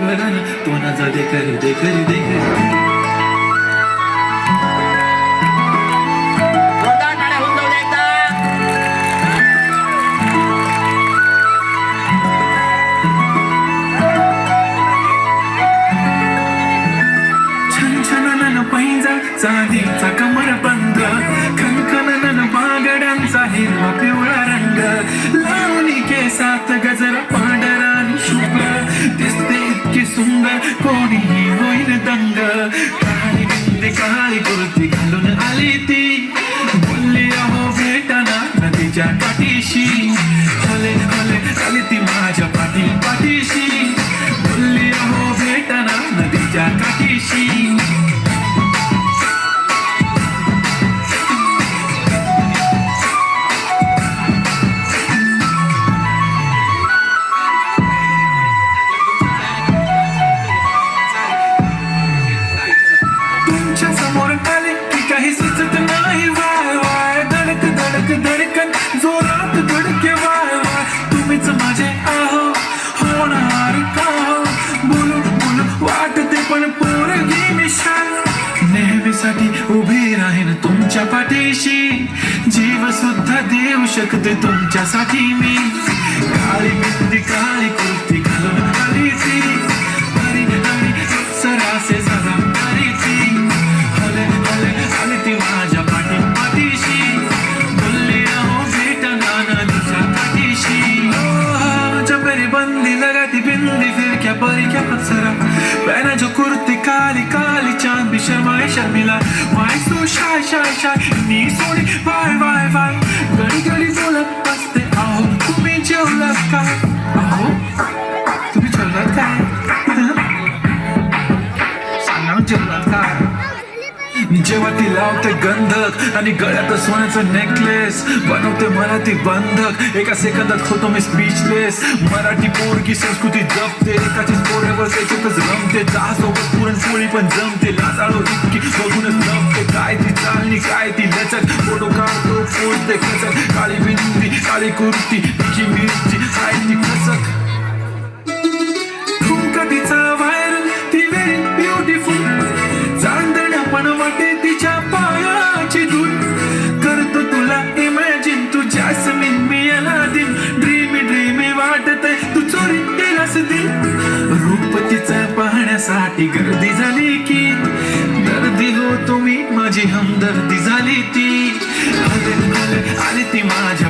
वरण तो ना जा दे कर जोरदार टाळ्या होऊन जाऊ द्या छन छनन पैंजा चांदीचा कमर बंद खनखनन बागड्यांचा हिरवा पिवळा रंग लावणी केसात गजरा पांढरा आणि शुभ दिसते इतकी सुंदर कोणीही होईल दंग काळी बिंदी काळी कुर्ती घालून आली ती बोलली अहो भेटना नदीच्या काठीशी हले हले आली ती माझ्या पाठीशी बोलली अहो भेटना नदीच्या काठीशी तुमच्या समोर आले की काही सुचत नाही वाय वाय धडक धडक धडकन जोरात धडके वाय वाय तुम्हीच माझे आहो होणार का हो बोलू बोलू वाटते पण पोरगी मिशाल नेहमीसाठी उभी राहीन तुमच्या पाठीशी जीव सुद्धा देऊ शकते तुमच्यासाठी मी काळी बिंदी काळी कुर्ती घालून आली ती हरी हरी सरासे सदा आली ती हले हले आली ती माझ्या पाठीशी बोलली अहो भेटना नदीच्या काठीशी जबरी बंदी लगाती बिंदी फिर क्या परी क्या पत्सरा पहना जो कुर्ती काली काली चांद भी शर्माए शर्मिला my so shy shy shy नी सोडी वाय वाय वाय गडी गडी बोलत असते अहो तुम्ही जेवलात काय अहो तुम्ही जेवलात काय सांगा जेवलात काय जेव्हा ती लावते गंधक आणि गळ्यात सोन्याचं नेकलेस बनवते मराठी बंधक एका सेकंदात होतो मी स्पीचलेस मराठी पोरकी संस्कृती जपते एकाचीच पोऱ्यावर त्याच्यातच रमते दहा सोबत पुरणपोळी पण जमते लाजाळू इतकी बघूनच जमते काय ती चालणी काय ती लचक फोटो काढतो पोचते खचक काळी बिंदी काळी कुर्ती तिची मिरची काय ती खसक कधीचा व्हायरल ती व्हेरी ब्युटिफुल चांदण्या पण वाटे तिच्या पायाची धूल करतो तुला इमॅजिन तू जॅस्मिन मी अलादीन ड्रीमी ड्रीमी वाटतंय तू चोरी केलास दिल रूपतीचं पाहण्यासाठी गर्दी झाली की दर्दी हो तुम्ही माझी हमदर्दी झाली ती हले हले आली ती माझ्या